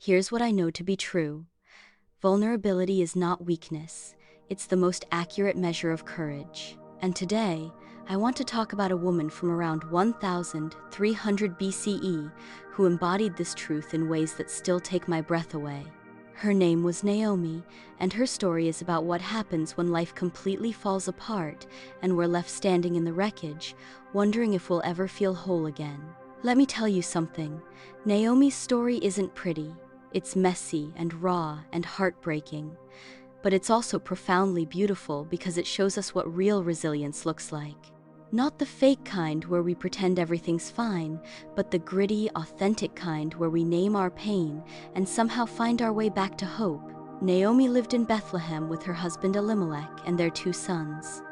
Here's what I know to be true. Vulnerability is not weakness. It's the most accurate measure of courage. And today, I want to talk about a woman from around 1300 BCE who embodied this truth in ways that still take my breath away. Her name was Naomi, and her story is about what happens when life completely falls apart and we're left standing in the wreckage, wondering if we'll ever feel whole again. Let me tell you something. Naomi's story isn't pretty. It's messy and raw and heartbreaking. But it's also profoundly beautiful because it shows us what real resilience looks like. Not the fake kind where we pretend everything's fine, but the gritty, authentic kind where we name our pain and somehow find our way back to hope. Naomi lived in Bethlehem with her husband Elimelech and their 2 sons.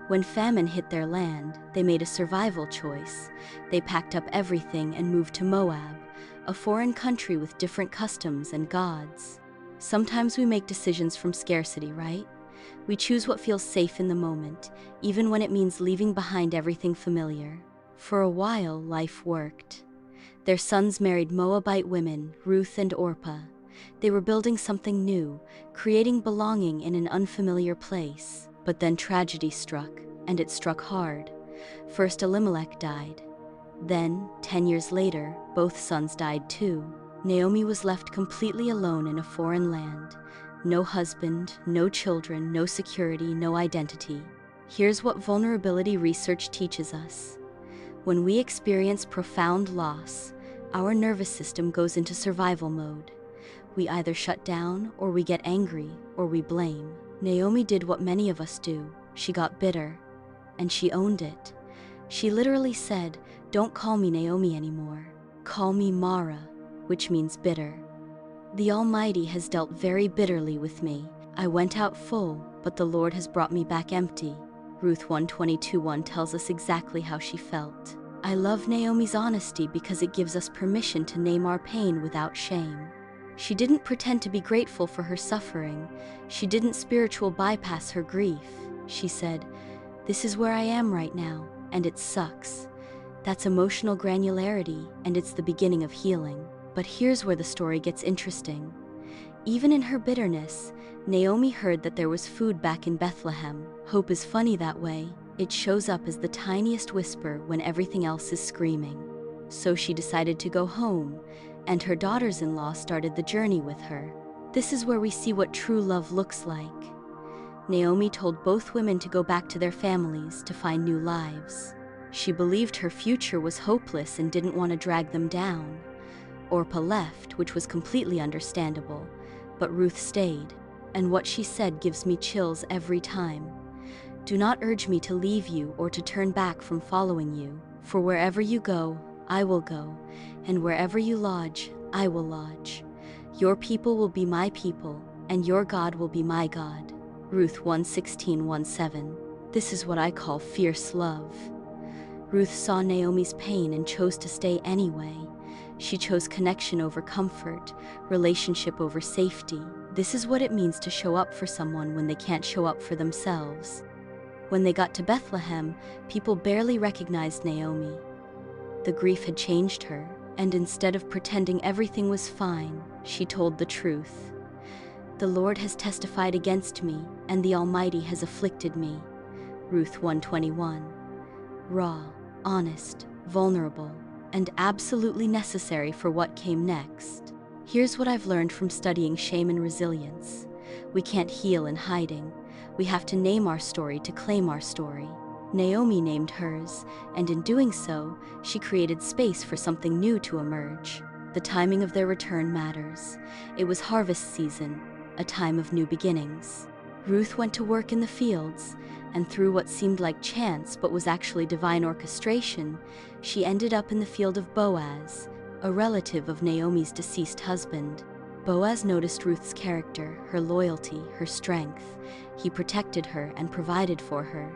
When famine hit their land, they made a survival choice. They packed up everything and moved to Moab, a foreign country with different customs and gods. Sometimes we make decisions from scarcity, right? We choose what feels safe in the moment, even when it means leaving behind everything familiar. For a while, life worked. Their sons married Moabite women, Ruth and Orpah. They were building something new, creating belonging in an unfamiliar place. But then tragedy struck, and it struck hard. First Elimelech died. Then, 10 years later, both sons died too. Naomi was left completely alone in a foreign land. No husband, no children, no security, no identity. Here's what vulnerability research teaches us. When we experience profound loss, our nervous system goes into survival mode. We either shut down, or we get angry, or we blame. Naomi did what many of us do. She got bitter, and she owned it. She literally said, "Don't call me Naomi anymore. Call me Mara," which means bitter. The Almighty has dealt very bitterly with me. I went out full, but the Lord has brought me back empty. Ruth 1:22-1 tells us exactly how she felt. I love Naomi's honesty because it gives us permission to name our pain without shame. She didn't pretend to be grateful for her suffering. She didn't spiritual bypass her grief. She said, "This is where I am right now, and it sucks." That's emotional granularity, and it's the beginning of healing. But here's where the story gets interesting. Even in her bitterness, Naomi heard that there was food back in Bethlehem. Hope is funny that way. It shows up as the tiniest whisper when everything else is screaming. So she decided to go home, and her daughters-in-law started the journey with her. This is where we see what true love looks like. Naomi told both women to go back to their families to find new lives. She believed her future was hopeless and didn't want to drag them down. Orpah left, which was completely understandable, but Ruth stayed, and what she said gives me chills every time. "Do not urge me to leave you or to turn back from following you, for wherever you go, I will go, and wherever you lodge, I will lodge. Your people will be my people, and your God will be my God." Ruth 1:16-17. This is what I call fierce love. Ruth saw Naomi's pain and chose to stay anyway. She chose connection over comfort, relationship over safety. This is what it means to show up for someone when they can't show up for themselves. When they got to Bethlehem, people barely recognized Naomi. The grief had changed her, and instead of pretending everything was fine, she told the truth. "The Lord has testified against me, and the Almighty has afflicted me." Ruth 1:21. Raw, honest, vulnerable, and absolutely necessary for what came next. Here's what I've learned from studying shame and resilience. We can't heal in hiding. We have to name our story to claim our story. Naomi named hers, and in doing so, she created space for something new to emerge. The timing of their return matters. It was harvest season, a time of new beginnings. Ruth went to work in the fields, and through what seemed like chance but was actually divine orchestration, she ended up in the field of Boaz, a relative of Naomi's deceased husband. Boaz noticed Ruth's character, her loyalty, her strength. He protected her and provided for her.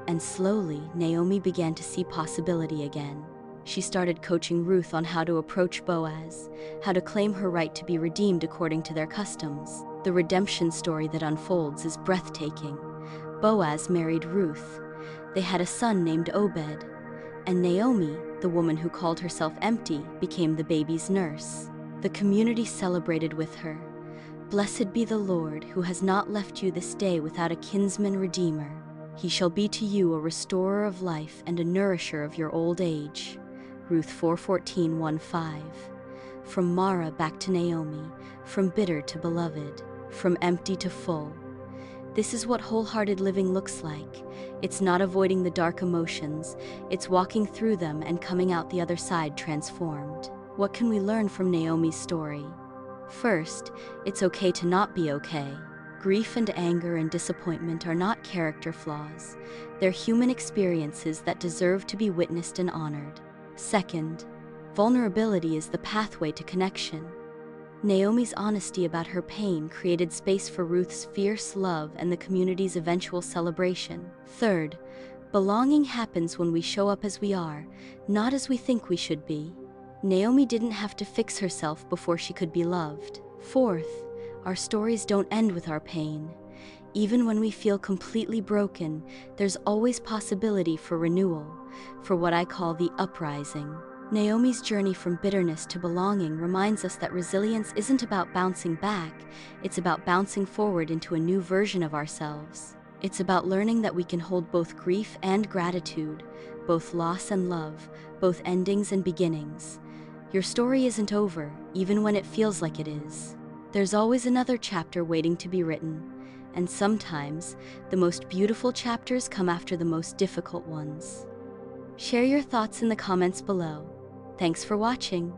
And slowly, Naomi began to see possibility again. She started coaching Ruth on how to approach Boaz, how to claim her right to be redeemed according to their customs. The redemption story that unfolds is breathtaking. Boaz married Ruth. They had a son named Obed. And Naomi, the woman who called herself empty, became the baby's nurse. The community celebrated with her. "Blessed be the Lord, who has not left you this day without a kinsman redeemer. He shall be to you a restorer of life and a nourisher of your old age." Ruth 4:14, 1:5. From Mara back to Naomi, from bitter to beloved, from empty to full. This is what wholehearted living looks like. It's not avoiding the dark emotions, it's walking through them and coming out the other side transformed. What can we learn from Naomi's story? First, it's okay to not be okay. Grief and anger and disappointment are not character flaws. They're human experiences that deserve to be witnessed and honored. Second, vulnerability is the pathway to connection. Naomi's honesty about her pain created space for Ruth's fierce love and the community's eventual celebration. Third, belonging happens when we show up as we are, not as we think we should be. Naomi didn't have to fix herself before she could be loved. Fourth, our stories don't end with our pain. Even when we feel completely broken, there's always possibility for renewal, for what I call the uprising. Naomi's journey from bitterness to belonging reminds us that resilience isn't about bouncing back, it's about bouncing forward into a new version of ourselves. It's about learning that we can hold both grief and gratitude, both loss and love, both endings and beginnings. Your story isn't over, even when it feels like it is. There's always another chapter waiting to be written, and sometimes the most beautiful chapters come after the most difficult ones. Share your thoughts in the comments below. Thanks for watching.